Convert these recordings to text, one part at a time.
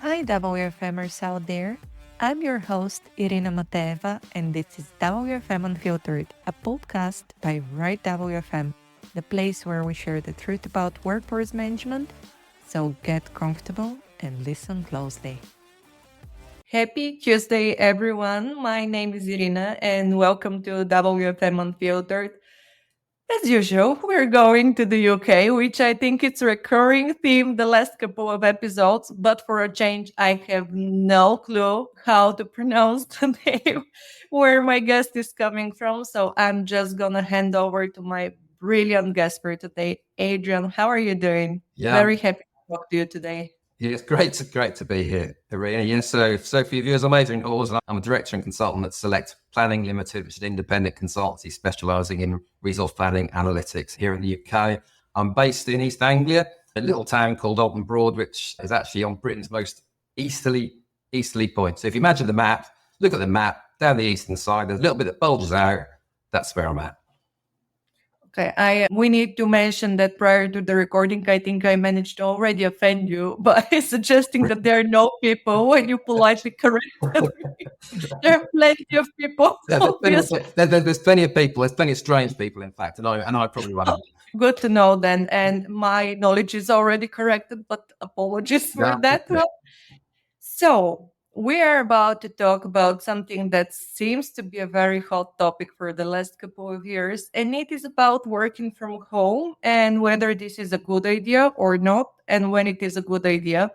Hi, WFMers out there. I'm your host, Irina, and this is WFM Unfiltered, a podcast by WFM, the place where we share the truth about workforce management. So get comfortable and listen closely. Happy Tuesday, everyone. My name is Irina, and welcome to WFM Unfiltered. As usual, we're going to the UK, which I think it's a recurring theme the last couple of episodes, but for a change, I have no clue how to pronounce the name where my guest is coming from. So I'm just gonna hand over to my brilliant guest for today, Adrian. How are you doing? Yeah, Very happy to talk to you today. yeah, it's great to be here, Irina. Yeah, so for your viewers, I'm Adrian Hawes, and I'm a director and consultant at Select Planning Limited, which is an independent consultancy specialising in resource planning analytics here in the UK. I'm based in East Anglia, a little town called Alton Broad, which is actually on Britain's most easterly point. So if you imagine the map, look at the map down the eastern side. There's a little bit that bulges out. That's where I'm at. Okay, we need to mention that prior to the recording, I think I managed to already offend you by suggesting that there are no people when you politely correct me. There are plenty of people, obviously. There's plenty of people. There's plenty of strange people, in fact, and I probably one of them. Good to know then. And my knowledge is already corrected, but apologies for that. So, we are about to talk about something that seems to be a very hot topic for the last couple of years, and it is about working from home and whether this is a good idea or not, and when it is a good idea.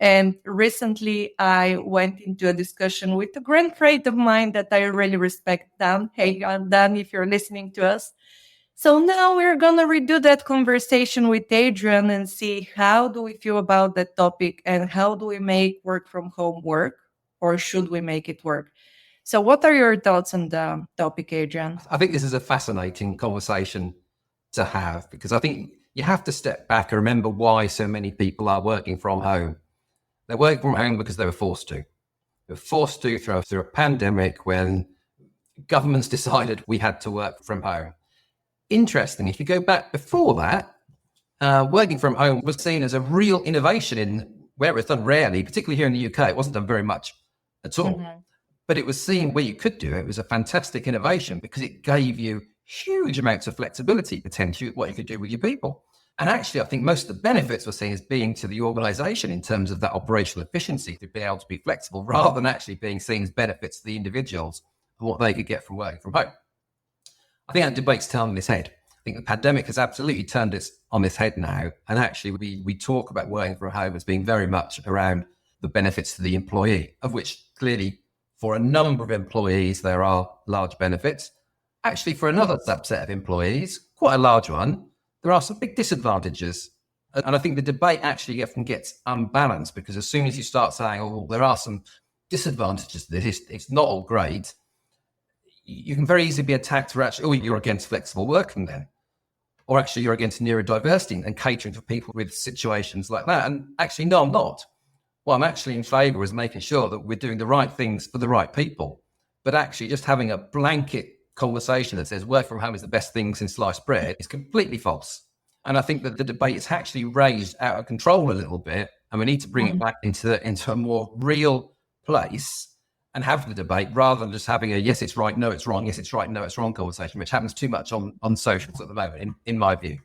And recently, I went into a discussion with a grand friend of mine that I really respect, Dan. Hey, Dan, if you're listening to us. So now we're going to redo that conversation with Adrian and see how do we feel about that topic and how do we make work from home work, or should we make it work? So what are your thoughts on the topic, Adrian? I think this is a fascinating conversation to have, because I think you have to step back and remember why so many people are working from home. They're working from home because they were forced to. They were forced to through a pandemic when governments decided we had to work from home. Interesting, if you go back before that, working from home was seen as a real innovation in where it was done rarely, particularly here in the UK. It wasn't done very much at all. Mm-hmm. But it was seen where you could do it. It was a fantastic innovation because it gave you huge amounts of flexibility, potentially, what you could do with your people. And actually, I think most of the benefits were seen as being to the organisation in terms of that operational efficiency, to be able to be flexible, rather than actually being seen as benefits to the individuals and what they could get from working from home. I think that debate's turned on its head. I think the pandemic has absolutely turned it on its head now. And actually, we talk about working from home as being very much around the benefits to the employee, of which clearly for a number of employees, there are large benefits. Actually, for another subset of employees, quite a large one, there are some big disadvantages. And I think the debate actually often gets unbalanced because as soon as you start saying, oh, there are some disadvantages to this, it's not all great, you can very easily be attacked for actually, oh, you're against flexible working then. Or actually you're against neurodiversity and catering for people with situations like that. And actually, no, I'm not. What I'm actually in favour is making sure that we're doing the right things for the right people. But actually just having a blanket conversation that says work from home is the best thing since sliced bread is completely false. And I think that the debate is actually raised out of control a little bit. And we need to bring it back into a more real place and have the debate rather than just having a yes, it's right, no, it's wrong, yes, it's right, no, it's wrong conversation, which happens too much on socials at the moment, in my view.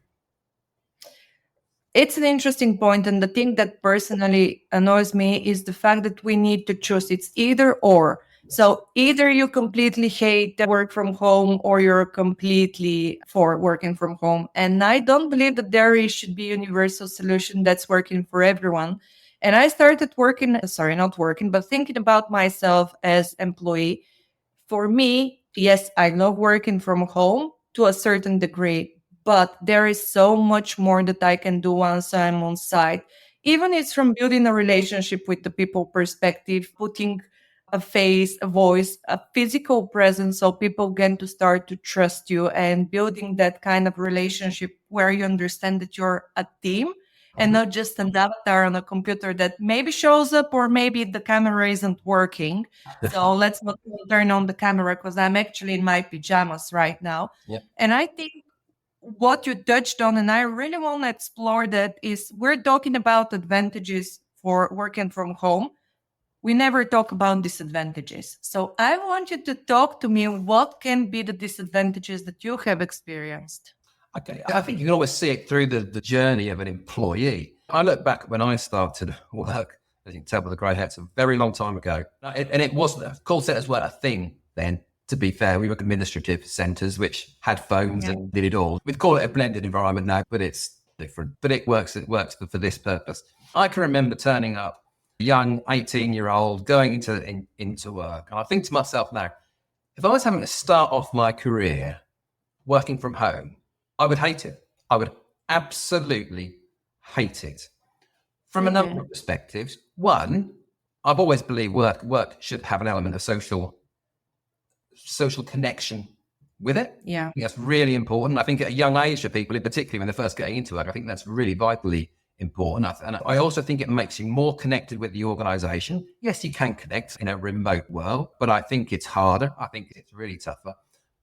It's an interesting point, and the thing that personally annoys me is the fact that we need to choose. It's either or. So either you completely hate work from home or you're completely for working from home. And I don't believe that there should be a universal solution that's working for everyone. And I started thinking about myself as employee. For me, yes, I love working from home to a certain degree, but there is so much more that I can do once I'm on site. Even it's from building a relationship with the people perspective, putting a face, a voice, a physical presence so people get to start to trust you and building that kind of relationship where you understand that you're a team and not just an avatar on a computer that maybe shows up or maybe the camera isn't working. So let's not turn on the camera because I'm actually in my pajamas right now. Yep. And I think what you touched on, and I really want to explore that, is we're talking about advantages for working from home, we never talk about disadvantages. So I want you to talk to me, what can be the disadvantages that you have experienced? Okay, I think you can always see it through the journey of an employee. I look back when I started work, as you can tell by the grey hair, it's a very long time ago. And it wasn't, call centres weren't a thing then, to be fair. We were administrative centres which had phones and did it all. We'd call it a blended environment now, but it's different. But it works for this purpose. I can remember turning up, a young 18-year-old, going into work. And I think to myself now, if I was having to start off my career working from home, I would hate it. I would absolutely hate it. From a number of perspectives. One, I've always believed work should have an element of social connection with it. Yeah. I think that's really important. I think at a young age for people, particularly when they're first getting into work, I think that's really vitally important. And I also think it makes you more connected with the organisation. Yes, you can connect in a remote world, but I think it's harder. I think it's really tougher.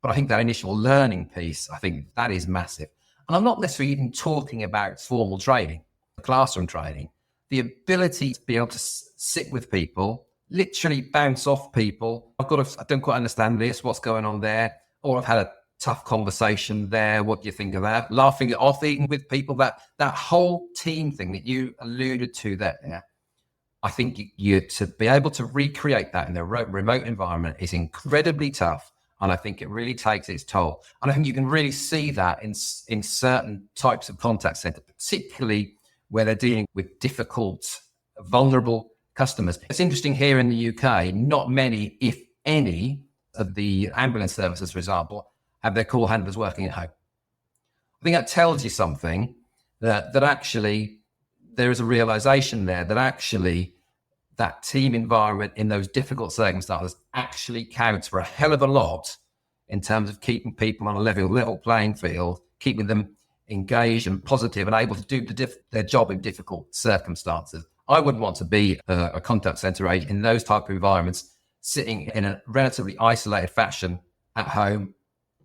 But I think that initial learning piece, I think that is massive. And I'm not necessarily even talking about formal training, classroom training. The ability to be able to sit with people, literally bounce off people. I don't quite understand this, what's going on there? Or I've had a tough conversation there. What do you think of that? Laughing it off, eating with people, that whole team thing that you alluded to there. Yeah. I think you to be able to recreate that in a remote environment is incredibly tough. And I think it really takes its toll. And I think you can really see that in certain types of contact centre, particularly where they're dealing with difficult, vulnerable customers. It's interesting here in the UK, not many, if any, of the ambulance services, for example, have their call handlers working at home. I think that tells you something, that actually there is a realisation there that actually that team environment in those difficult circumstances actually counts for a hell of a lot in terms of keeping people on a level playing field, keeping them engaged and positive and able to do their job in difficult circumstances. I wouldn't want to be a contact centre agent in those type of environments, sitting in a relatively isolated fashion at home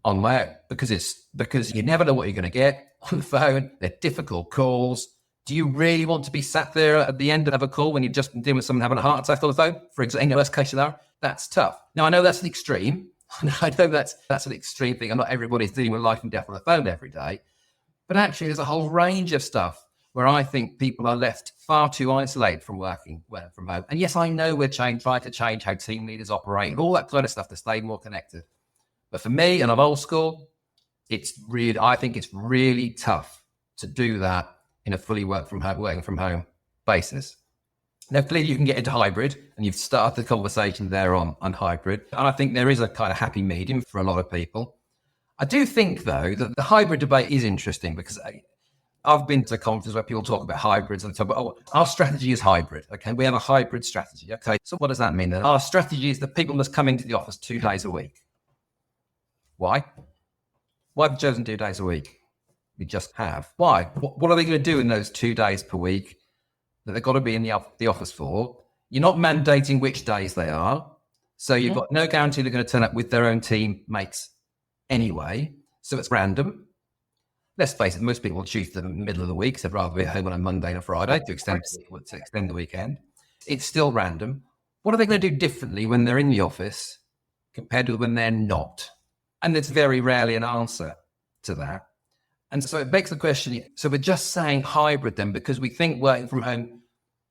on my own, because you never know what you're going to get on the phone. They're difficult calls. Do you really want to be sat there at the end of a call when you've just been dealing with someone having a heart attack on the phone? For example, in the worst case scenario, that's tough. Now, I know that's an extreme. I know that's an extreme thing. And not everybody's dealing with life and death on the phone every day. But actually, there's a whole range of stuff where I think people are left far too isolated from working from home. And yes, I know we're trying to change how team leaders operate and all that kind of stuff to stay more connected. But for me, and I'm old school, I think it's really tough to do that in a fully working from home basis. Now, clearly you can get into hybrid, and you've started the conversation there on hybrid. And I think there is a kind of happy medium for a lot of people. I do think, though, that the hybrid debate is interesting, because I've been to conferences where people talk about hybrids and talk about, our strategy is hybrid. Okay, we have a hybrid strategy. Okay, so what does that mean then? Our strategy is that people must come into the office 2 days a week. Why? Why have we chosen 2 days a week? We just have. Why? What are they going to do in those 2 days per week that they've got to be in the office for? You're not mandating which days they are. So you've got no guarantee they're going to turn up with their own teammates anyway. So it's random. Let's face it, most people will choose the middle of the week. So they'd rather be at home on a Monday and a Friday to extend the weekend. It's still random. What are they going to do differently when they're in the office compared to when they're not? And there's very rarely an answer to that. And so it begs the question, so we're just saying hybrid then because we think working from home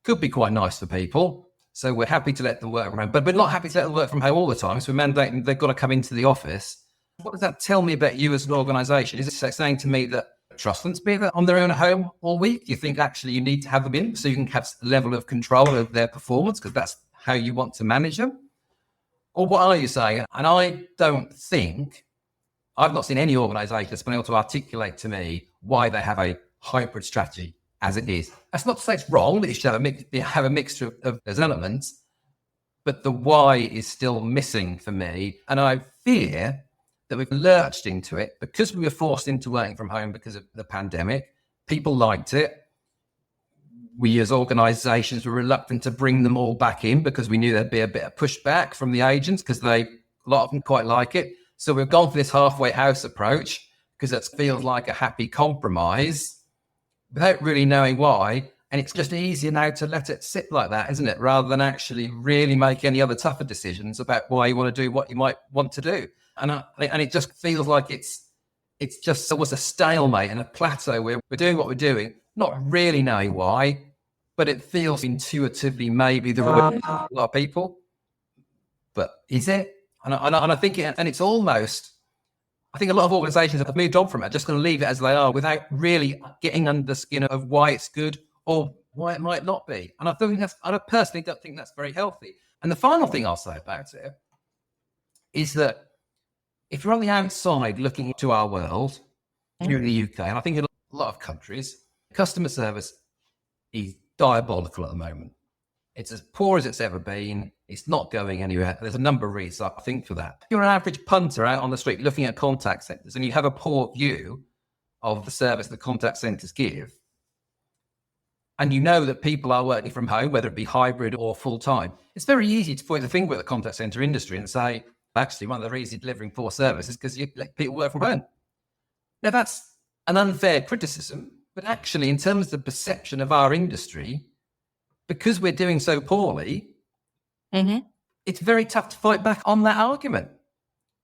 could be quite nice for people. So we're happy to let them work from home, but we're not happy to let them work from home all the time. So we're mandating they've got to come into the office. What does that tell me about you as an organisation? Is it saying to me that trust them to be on their own at home all week? You think actually you need to have them in so you can have a level of control of their performance because that's how you want to manage them? Or what are you saying? And I don't think, I've not seen any organisation that's been able to articulate to me why they have a hybrid strategy as it is. That's not to say it's wrong, that you should have a mixture of those elements, but the why is still missing for me. And I fear that we've lurched into it because we were forced into working from home because of the pandemic. People liked it. We as organisations were reluctant to bring them all back in because we knew there'd be a bit of pushback from the agents because a lot of them quite like it. So we've gone for this halfway house approach because it feels like a happy compromise without really knowing why. And it's just easier now to let it sit like that, isn't it? Rather than actually really make any other tougher decisions about why you want to do what you might want to do. And it just feels like it's just almost a stalemate and a plateau where we're doing what we're doing, not really knowing why, but it feels intuitively maybe the right way for a lot of people. But is it? And I think it's almost, I think a lot of organizations have moved on from it, just going to leave it as they are without really getting under the skin of why it's good or why it might not be. And I personally don't think that's very healthy. And the final thing I'll say about it is that if you're on the outside looking into our world, here in the UK, and I think in a lot of countries, customer service is diabolical at the moment. It's as poor as it's ever been. It's not going anywhere. There's a number of reasons, I think, for that. If you're an average punter out on the street looking at contact centres and you have a poor view of the service that contact centres give, and you know that people are working from home, whether it be hybrid or full-time, it's very easy to point the finger at the contact centre industry and say, actually, one of the reasons you're delivering poor service is because you let people work from home. Now, that's an unfair criticism, but actually, in terms of the perception of our industry, because we're doing so poorly, it's very tough to fight back on that argument.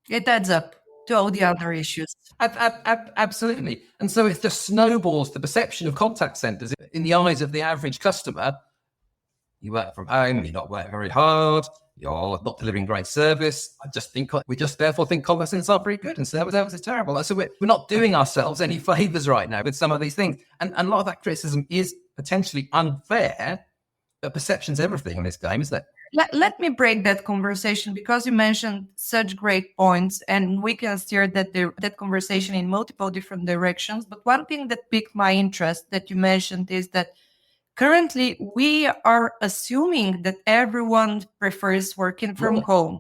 It adds up to all the other issues. Absolutely. And so it just snowballs the perception of contact centres in the eyes of the average customer. You work from home, you're not working very hard, you're not delivering great service. We just therefore think contact centres are very good and service is terrible. So we're not doing ourselves any favours right now with some of these things. And a lot of that criticism is potentially unfair, but perception's everything in this game, isn't it? Let me break that conversation because you mentioned such great points and we can steer that conversation in multiple different directions. But one thing that piqued my interest that you mentioned is that currently we are assuming that everyone prefers working from home.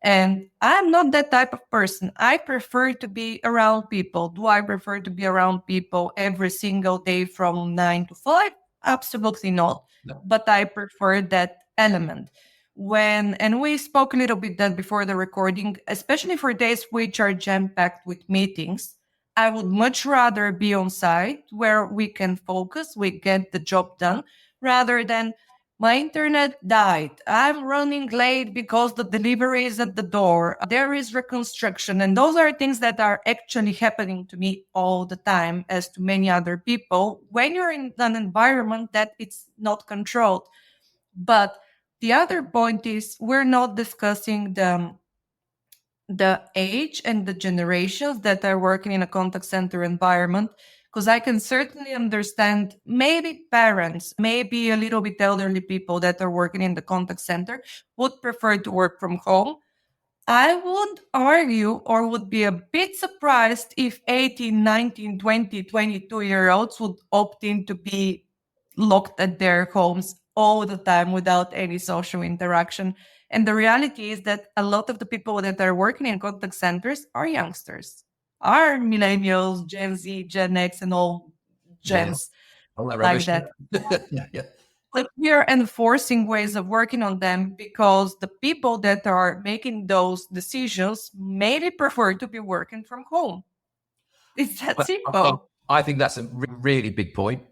And I'm not that type of person. I prefer to be around people. Do I prefer to be around people every single day from 9 to 5? Absolutely not. No. But I prefer that element. And we spoke a little bit that before the recording, especially for days which are jam-packed with meetings, I would much rather be on site where we can focus, we get the job done, rather than my internet died. I'm running late because the delivery is at the door. There is reconstruction. And those are things that are actually happening to me all the time, as to many other people, when you're in an environment that it's not controlled. But the other point is we're not discussing the age and the generations that are working in a contact center environment, because I can certainly understand maybe parents, maybe a little bit elderly people that are working in the contact center would prefer to work from home. I would argue or would be a bit surprised if 18, 19, 20, 22-year-olds would opt in to be locked at their homes all the time without any social interaction. And the reality is that a lot of the people that are working in contact centers are youngsters, are millennials, Gen Z, Gen X, and all gens like that. Yeah. But we are enforcing ways of working on them because the people that are making those decisions maybe prefer to be working from home. It's that simple. I think that's a really big point.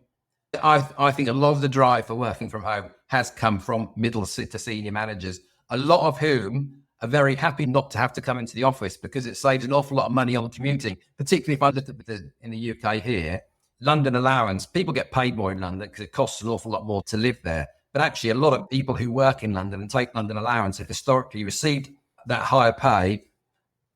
I think a lot of the drive for working from home has come from middle to senior managers, a lot of whom are very happy not to have to come into the office because it saves an awful lot of money on commuting, particularly if I look at in the UK here. London allowance, people get paid more in London because it costs an awful lot more to live there. But actually, a lot of people who work in London and take London allowance have historically received that higher pay,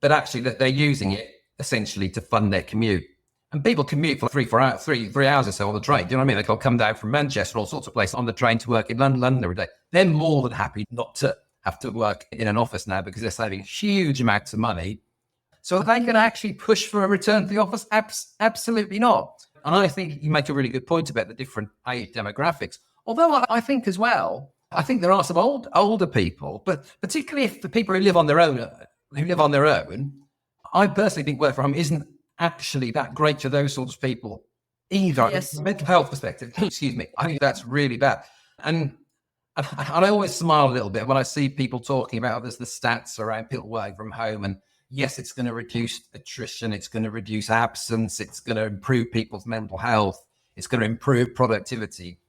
but actually that they're using it essentially to fund their commute. And people commute for 3 hours or so on the train. Do you know what I mean? They'll come down from Manchester, all sorts of places on the train to work in London every day. They're more than happy not to have to work in an office now because they're saving huge amounts of money. So are they going to actually push for a return to the office? Absolutely not. And I think you make a really good point about the different age demographics. Although I think as well, I think there are some older people, but particularly if the people who live on their own, I personally think work from home isn't actually that great for those sorts of people either. Yes. From a mental health perspective, excuse me, I think that's really bad. And I always smile a little bit when I see people talking about the stats around people working from home. And yes, it's going to reduce attrition, it's going to reduce absence, it's going to improve people's mental health, it's going to improve productivity.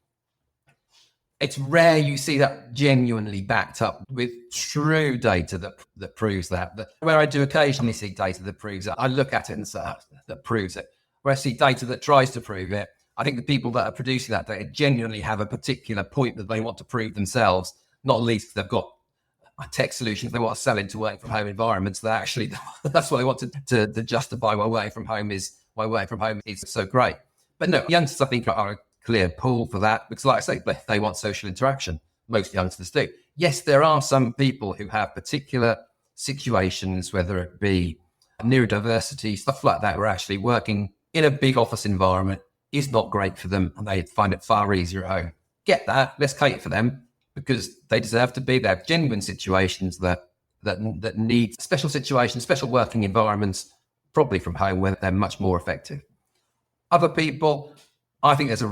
It's rare you see that genuinely backed up with true data that proves that. Where I do occasionally see data that proves it, I look at it and say, that proves it. Where I see data that tries to prove it, I think the people that are producing that data genuinely have a particular point that they want to prove themselves, not least they've got tech solutions they want to sell into working from home environments that actually that's what they want to justify why working from home is so great. But no, youngsters I think are a clear pull for that because, like I say, they want social interaction. Most youngsters do. Yes, there are some people who have particular situations, whether it be neurodiversity, stuff like that, where actually working in a big office environment is not great for them and they find it far easier at home. Get that, let's cater for them because they deserve to be there. Genuine situations that need special situations, special working environments, probably from home where they're much more effective. Other people, I think there's a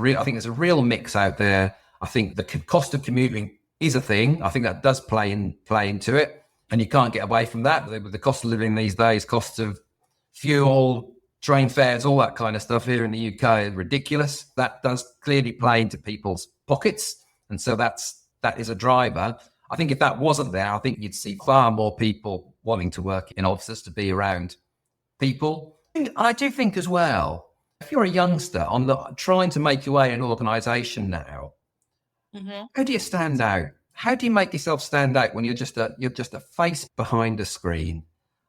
real mix out there. I think the cost of commuting is a thing. I think that does play into it, and you can't get away from that. With the cost of living these days, costs of fuel, train fares, all that kind of stuff here in the UK is ridiculous. That does clearly play into people's pockets, and so that is a driver. I think if that wasn't there, I think you'd see far more people wanting to work in offices, to be around people. I do think as well, if you're a youngster trying to make your way in an organisation now, how do you stand out? How do you make yourself stand out when you're just a face behind a screen?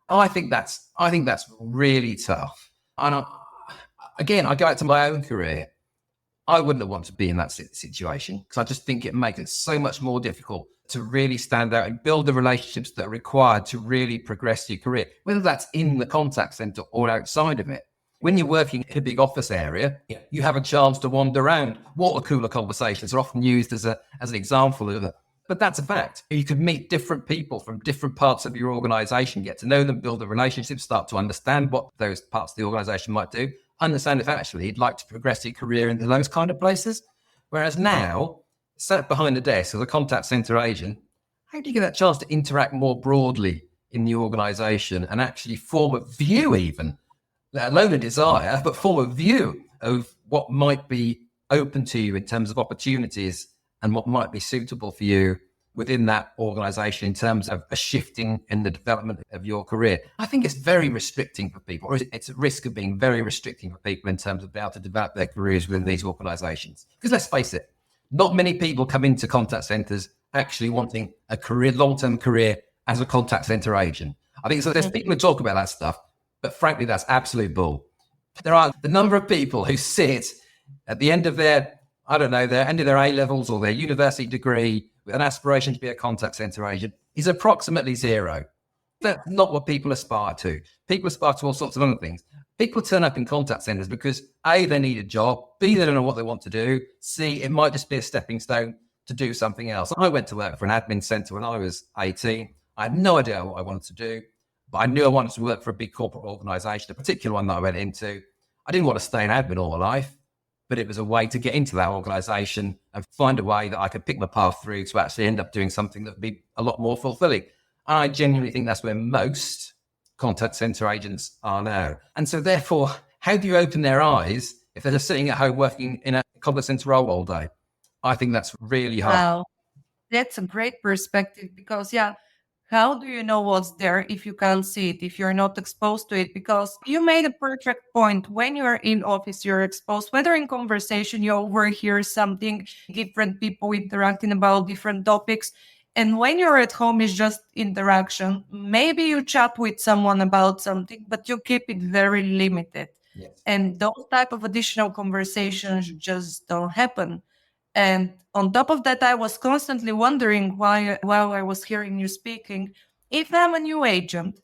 I think that's really tough. And I go back to my own career. I wouldn't have wanted to be in that situation because I just think it makes it so much more difficult to really stand out and build the relationships that are required to really progress your career, whether that's in the contact centre or outside of it. When you're working in a big office area, you have a chance to wander around. Water cooler conversations are often used as an example of it. But that's a fact. You could meet different people from different parts of your organisation, get to know them, build a relationship, start to understand what those parts of the organisation might do, understand if actually you'd like to progress your career into those kind of places. Whereas now, sat behind a desk as a contact centre agent, how do you get that chance to interact more broadly in the organisation and actually form a view even, let alone a desire, but form a view of what might be open to you in terms of opportunities and what might be suitable for you within that organisation in terms of a shifting in the development of your career? I think it's very restricting for people, or it's at risk of being very restricting for people in terms of being able to develop their careers within these organisations. Because let's face it, not many people come into contact centres actually wanting a career, long-term career as a contact centre agent. I think so. There's people who talk about that stuff, but frankly, that's absolute bull. There are the number of people who sit at the end of their A-levels or their university degree with an aspiration to be a contact centre agent is approximately zero. That's not what people aspire to. People aspire to all sorts of other things. People turn up in contact centres because A, they need a job, B, they don't know what they want to do, C, it might just be a stepping stone to do something else. I went to work for an admin centre when I was 18. I had no idea what I wanted to do, but I knew I wanted to work for a big corporate organisation, a particular one that I went into. I didn't want to stay in admin all my life, but it was a way to get into that organisation and find a way that I could pick my path through to actually end up doing something that would be a lot more fulfilling. And I genuinely think that's where most contact centre agents are now. And so therefore, how do you open their eyes if they're just sitting at home working in a contact centre role all day? I think that's really hard. Wow, that's a great perspective because, how do you know what's there if you can't see it, if you're not exposed to it? Because you made a perfect point. When you're in office, you're exposed, whether in conversation, you overhear something, different people interacting about different topics. And when you're at home, it's just interaction. Maybe you chat with someone about something, but you keep it very limited. Yes. And those type of additional conversations just don't happen. And on top of that, I was constantly wondering while I was hearing you speaking, if I'm a new agent,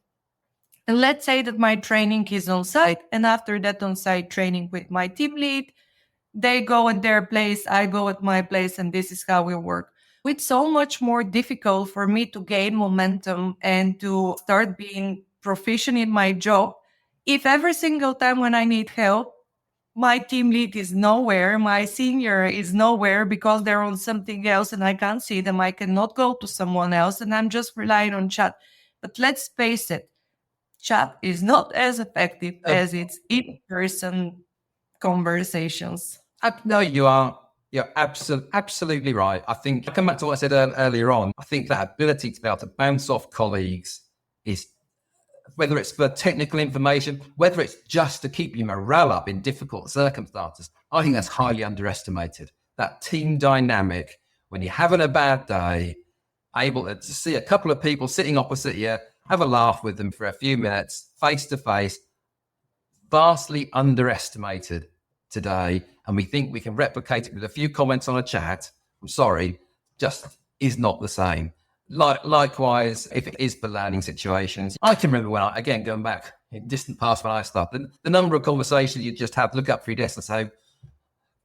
and let's say that my training is on site, and after that on-site training with my team lead, they go at their place, I go at my place, and this is how we work. It's so much more difficult for me to gain momentum and to start being proficient in my job if every single time when I need help, my team lead is nowhere, my senior is nowhere because they're on something else and I can't see them. I cannot go to someone else and I'm just relying on chat. But let's face it, chat is not as effective as its in-person conversations. No, you are You're absolutely right. I think, I come back to what I said earlier on, I think that ability to be able to bounce off colleagues is, whether it's for technical information, whether it's just to keep your morale up in difficult circumstances, I think that's highly underestimated. That team dynamic, when you're having a bad day, able to see a couple of people sitting opposite you, have a laugh with them for a few minutes, face to face, vastly underestimated today. And we think we can replicate it with a few comments on a chat. I'm sorry, just is not the same. Likewise, if it is for learning situations, I can remember when again, going back in distant past when I started, the number of conversations you just have, look up for your desk and say,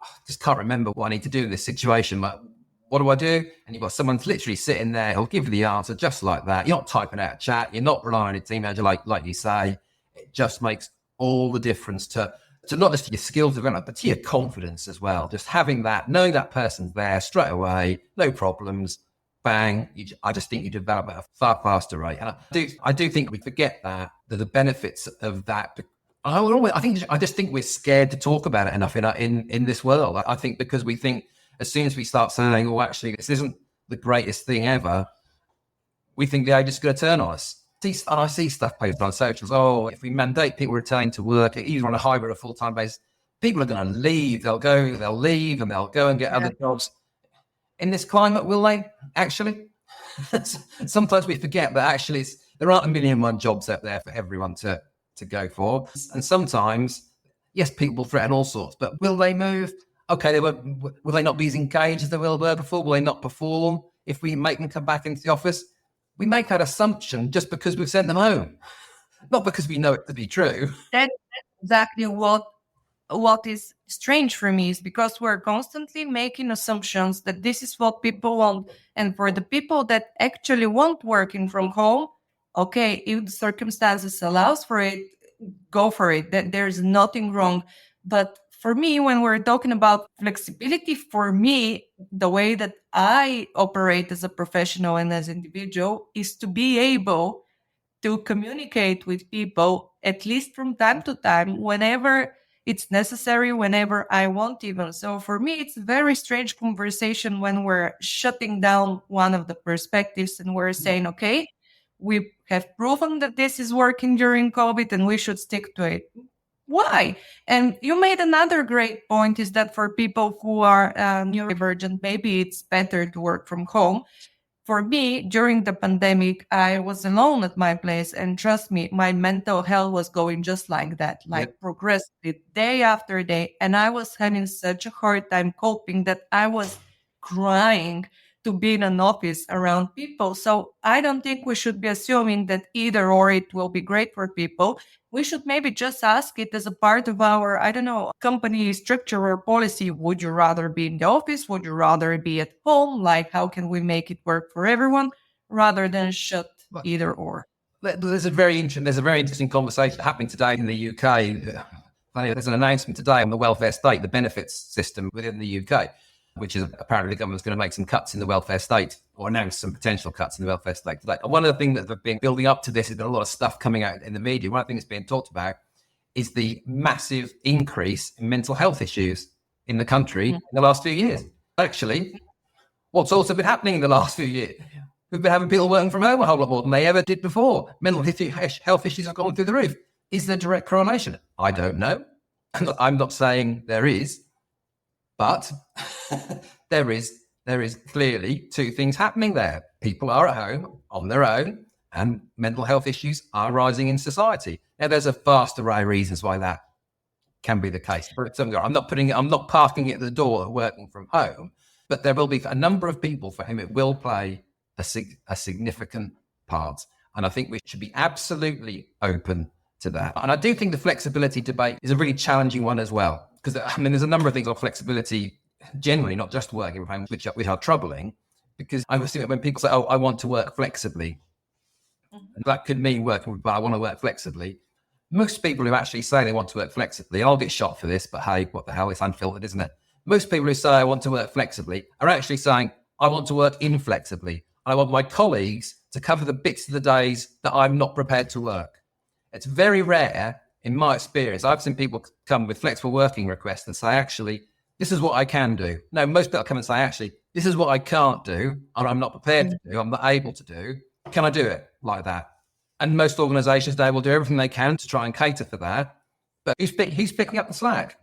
I just can't remember what I need to do in this situation. But what do I do? And you've got someone literally sitting there who'll give you the answer just like that. You're not typing out a chat. You're not relying on a team manager like you say. It just makes all the difference to not just your skills development, but to your confidence as well. Just having that, knowing that person's there straight away, no problems, bang. I just think you develop at a far faster rate. And I do think we forget that the benefits of that. I just think we're scared to talk about it enough in this world. I think because we think as soon as we start saying, oh, actually, this isn't the greatest thing ever, we think the age is going to turn on us. And I see stuff posted on socials. Oh, if we mandate people returning to work, either on a hybrid or full-time basis, people are going to leave. They'll leave and they'll go and get other jobs. In this climate, will they actually? Sometimes we forget that actually there aren't 1,000,001 jobs out there for everyone to go for. And sometimes, yes, people threaten all sorts, but will they move? Okay, will they not be as engaged as they were before? Will they not perform if we make them come back into the office? We make that assumption just because we've sent them home, not because we know it to be true. That's exactly what is strange for me, is because we're constantly making assumptions that this is what people want. And for the people that actually want working from home, okay, if the circumstances allows for it, go for it. That there's nothing wrong. But for me, when we're talking about flexibility, for me, the way that I operate as a professional and as an individual is to be able to communicate with people, at least from time to time, whenever it's necessary, whenever I want even. So for me, it's a very strange conversation when we're shutting down one of the perspectives and we're saying, okay, we have proven that this is working during COVID and we should stick to it. Why? And you made another great point, is that for people who are neurodivergent, maybe it's better to work from home. For me, during the pandemic, I was alone at my place, and trust me, my mental health was going just like that, progressively day after day. And I was having such a hard time coping that I was crying to be in an office around people. So I don't think we should be assuming that either or it will be great for people. We should maybe just ask it as a part of our, company structure or policy. Would you rather be in the office? Would you rather be at home? Like, how can we make it work for everyone rather than shut either or? There's a very interesting conversation happening today in the UK. There's an announcement today on the welfare state, the benefits system within the UK, which is apparently the government's going to make some cuts in the welfare state, or announce some potential cuts in the welfare state today. And one of the things that have been building up to this, has been a lot of stuff coming out in the media. One of the things that's being talked about is the massive increase in mental health issues in the country in the last few years. Actually, what's also been happening in the last few years, we've been having people working from home a whole lot more than they ever did before. Mental health issues have gone through the roof. Is there direct correlation? I don't know. I'm not saying there is, but there is clearly two things happening there. People are at home on their own, and mental health issues are rising in society. Now, there's a vast array of reasons why that can be the case. I'm not parking it at the door of working from home, but there will be a number of people for whom it will play a significant part. And I think we should be absolutely open to that. And I do think the flexibility debate is a really challenging one as well. Because, there's a number of things on flexibility, generally, not just working from home, which are troubling. Because I was thinking when people say, oh, I want to work flexibly, and that could mean working, but I want to work flexibly. Most people who actually say they want to work flexibly, and I'll get shot for this, but hey, what the hell, it's unfiltered, isn't it? Most people who say I want to work flexibly are actually saying, I want to work inflexibly. I want my colleagues to cover the bits of the days that I'm not prepared to work. It's very rare, in my experience. I've seen people come with flexible working requests and say, actually, this is what I can do. No, most people come and say, actually, this is what I can't do, and I'm not prepared to do, I'm not able to do. Can I do it like that? And most organizations today will do everything they can to try and cater for that. But who's picking up the slack?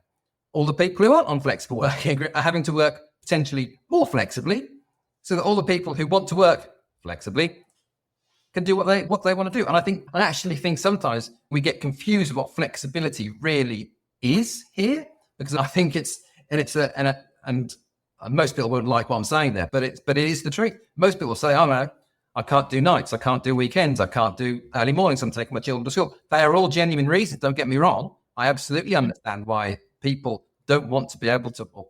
All the people who aren't on flexible working are having to work potentially more flexibly, so that all the people who want to work flexibly can do what they want to do. And I actually think sometimes we get confused what flexibility really is here, because I think and most people wouldn't like what I'm saying there, but it is the truth. Most people say, oh no, I can't do nights, I can't do weekends, I can't do early mornings, I'm taking my children to school. They are all genuine reasons, don't get me wrong. I absolutely understand why people don't want to be able to, or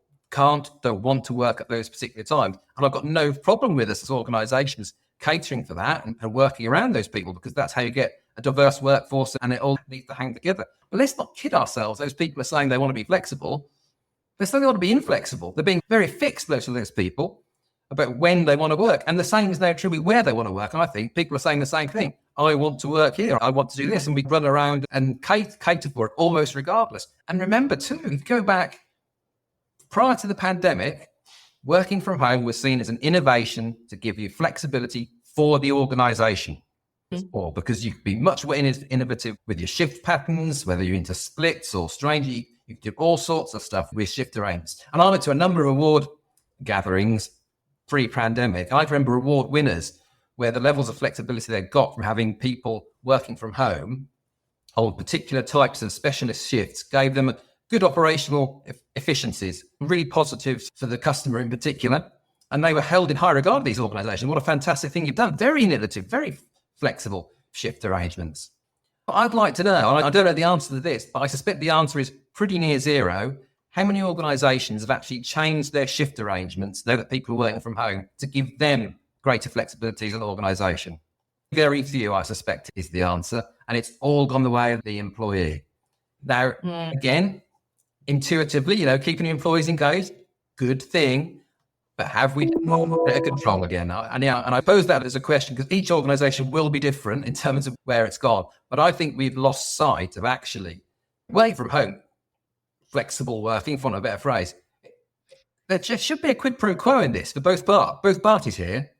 don't want to work at those particular times. And I've got no problem with us as organisations catering for that and working around those people, because that's how you get a diverse workforce, and it all needs to hang together. But let's not kid ourselves. Those people are saying they want to be flexible. They're saying they want to be inflexible. They're being very fixed, most of those people, about when they want to work. And the same is now true with where they want to work. And I think people are saying the same thing. I want to work here. I want to do this. And we run around and cater for it almost regardless. And remember too, if you go back prior to the pandemic, working from home was seen as an innovation to give you flexibility for the organisation. Or because you can be much more innovative with your shift patterns, whether you're into splits or strangely, you can do all sorts of stuff with shift arrangements. And I went to a number of award gatherings pre-pandemic. I remember award winners where the levels of flexibility they got from having people working from home on particular types of specialist shifts gave them good operational efficiencies, really positives for the customer in particular. And they were held in high regard, these organisations. What a fantastic thing you've done. Very innovative, very flexible shift arrangements. But I'd like to know, and I don't know the answer to this, but I suspect the answer is pretty near zero. How many organisations have actually changed their shift arrangements, though that people are working from home, to give them greater flexibility as an organisation? Very few, I suspect, is the answer. And it's all gone the way of the employee. Now, again, intuitively, keeping your employees engaged, good thing. But have we better control again? And I pose that as a question because each organisation will be different in terms of where it's gone. But I think we've lost sight of actually working from home, flexible working, for want of a better phrase. There just should be a quid pro quo in this for both parties here.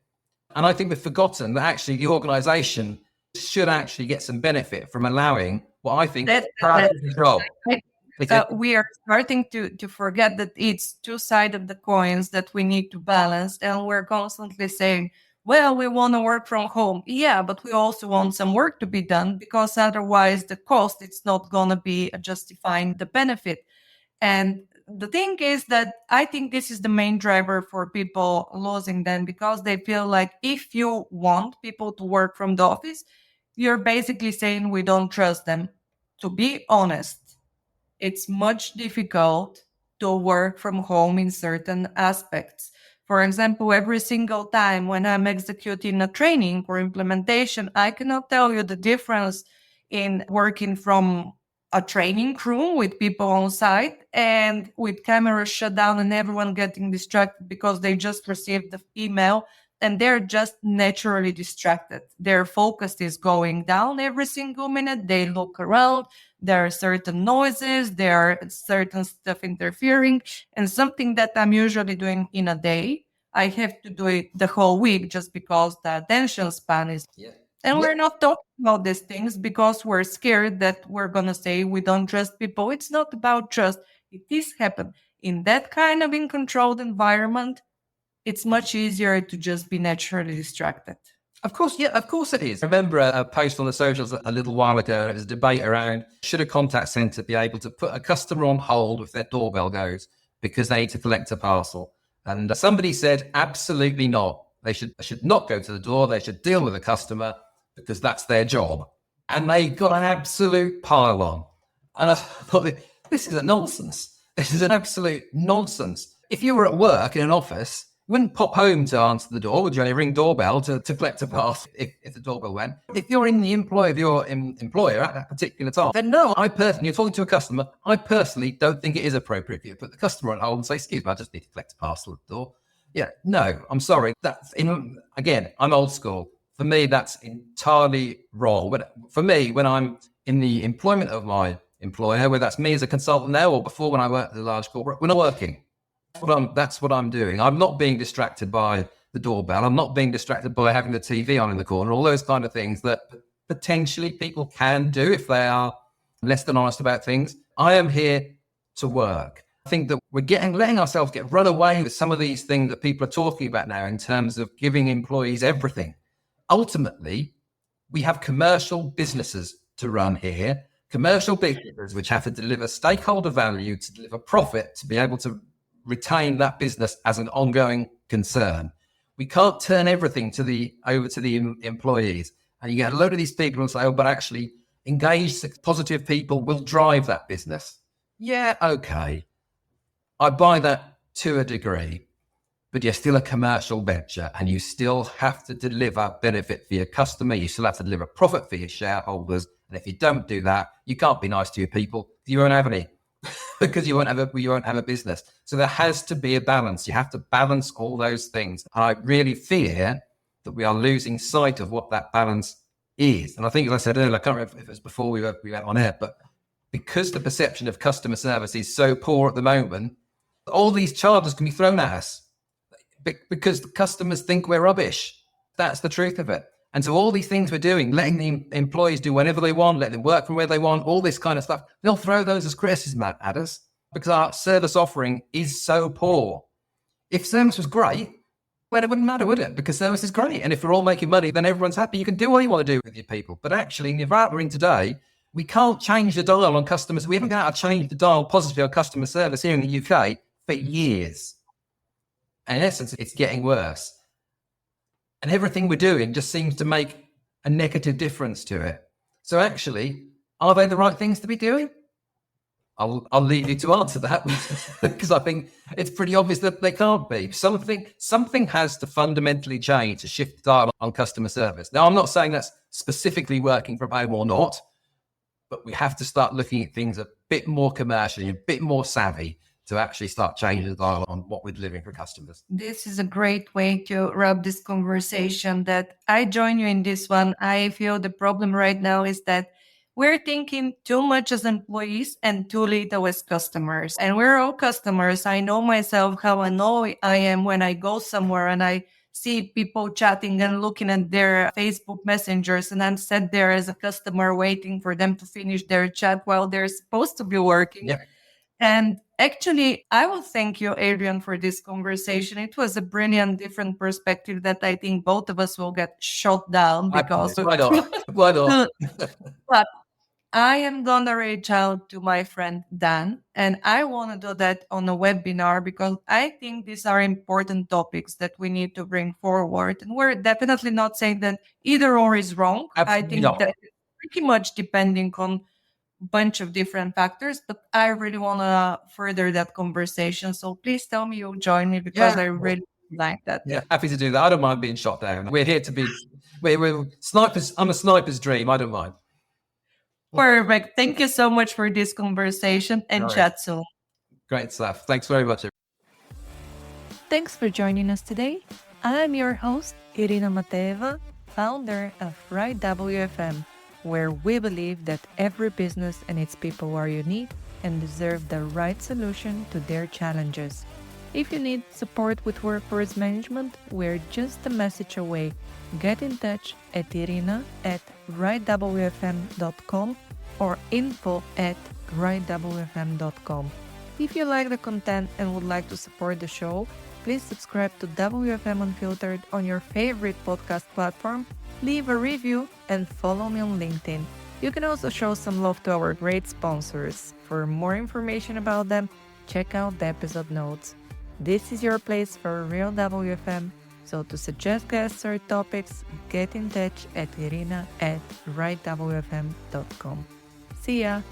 And I think we've forgotten that actually the organisation should actually get some benefit from allowing what I think is control. We are starting to forget that it's two sides of the coins that we need to balance. And we're constantly saying, well, we want to work from home. Yeah, but we also want some work to be done because otherwise the cost, it's not going to be justifying the benefit. And the thing is that I think this is the main driver for people losing them, because they feel like if you want people to work from the office, you're basically saying we don't trust them. To be honest, it's much difficult to work from home in certain aspects. For example, every single time when I'm executing a training or implementation, I cannot tell you the difference in working from a training room with people on site and with cameras shut down and everyone getting distracted because they just received the email and they're just naturally distracted. Their focus is going down every single minute. They look around. There are certain noises. There are certain stuff interfering. And something that I'm usually doing in a day, I have to do it the whole week just because the attention span is... Yeah. And we're not talking about these things because we're scared that we're going to say we don't trust people. It's not about trust. It is happen. In that kind of uncontrolled environment, it's much easier to just be naturally distracted. Of course it is. I remember a post on the socials a little while ago. There was a debate around, should a contact centre be able to put a customer on hold if their doorbell goes because they need to collect a parcel? And somebody said, absolutely not. They should not go to the door. They should deal with the customer because that's their job. And they got an absolute pile on. And I thought, this is a nonsense. This is an absolute nonsense. If you were at work in an office, you wouldn't pop home to answer the door. Would you only ring doorbell to collect a parcel if the doorbell went? If you're in the employ of your employer at that particular time, then no, you're talking to a customer, I personally don't think it is appropriate for you to put the customer on hold and say, excuse me, I just need to collect a parcel at the door. Yeah, no, I'm sorry. Again, I'm old school. For me, that's entirely wrong. But for me, when I'm in the employment of my employer, whether that's me as a consultant now or before when I worked at a large corporate, we're not working. That's what I'm doing. I'm not being distracted by the doorbell. I'm not being distracted by having the TV on in the corner, all those kind of things that potentially people can do if they are less than honest about things. I am here to work. I think that we're letting ourselves get run away with some of these things that people are talking about now in terms of giving employees everything. Ultimately, we have commercial businesses to run here, commercial businesses which have to deliver stakeholder value, to deliver profit, to be able to retain that business as an ongoing concern. We can't turn everything over to the employees. And you get a load of these people who say, oh, but actually engaged, positive people will drive that business. Yeah, okay. I buy that to a degree, but you're still a commercial venture and you still have to deliver benefit for your customer. You still have to deliver profit for your shareholders. And if you don't do that, you can't be nice to your people. You won't have any because you won't have a business. So there has to be a balance. You have to balance all those things. And I really fear that we are losing sight of what that balance is. And I think, as I said earlier, I can't remember if it was before we went on air, but because the perception of customer service is so poor at the moment, all these charges can be thrown at us because the customers think we're rubbish. That's the truth of it. And so all these things we're doing, letting the employees do whenever they want, letting them work from where they want, all this kind of stuff, they'll throw those as criticism at us because our service offering is so poor. If service was great, well, it wouldn't matter, would it? Because service is great. And if we're all making money, then everyone's happy. You can do what you want to do with your people. But actually, in the environment we're in today, we can't change the dial on customers. We haven't been able to change the dial positively on customer service here in the UK for years. And in essence, it's getting worse. And everything we're doing just seems to make a negative difference to it. So actually, are they the right things to be doing? I'll leave you to answer that because I think it's pretty obvious that they can't be. Something has to fundamentally change to shift the dial on customer service. Now, I'm not saying that's specifically working from home or not, but we have to start looking at things a bit more commercially, a bit more savvy to actually start changing the dial on what we're delivering for customers. This is a great way to wrap this conversation. That I join you in this one. I feel the problem right now is that we're thinking too much as employees and too little as customers. And we're all customers. I know myself how annoyed I am when I go somewhere and I see people chatting and looking at their Facebook messengers, and I'm sat there as a customer waiting for them to finish their chat while they're supposed to be working. Yeah. And actually, I will thank you, Adrian, for this conversation. It was a brilliant, different perspective that I think both of us will get shot down because... Why not? But I am going to reach out to my friend Dan, and I want to do that on a webinar because I think these are important topics that we need to bring forward. And we're definitely not saying that either or is wrong. Absolutely I think not. that it's pretty much depending on a bunch of different factors, but I really want to further that conversation. So please tell me you'll join me because I really like that. Yeah, happy to do that. I don't mind being shot down. We're here to be, we're snipers. I'm a sniper's dream. I don't mind. Perfect. Thank you so much for this conversation and chat soon. Great stuff. Thanks very much. Thanks for joining us today. I'm your host, Irina Mateva, founder of Right WFM, where we believe that every business and its people are unique and deserve the right solution to their challenges. If you need support with workforce management, we're just a message away. Get in touch at irina@rightwfm.com or info@rightwfm.com. If you like the content and would like to support the show, please subscribe to WFM Unfiltered on your favorite podcast platform, leave a review, and follow me on LinkedIn. You can also show some love to our great sponsors. For more information about them, check out the episode notes. This is your place for real WFM. So to suggest guests or topics, get in touch at irina@rightwfm.com. See ya!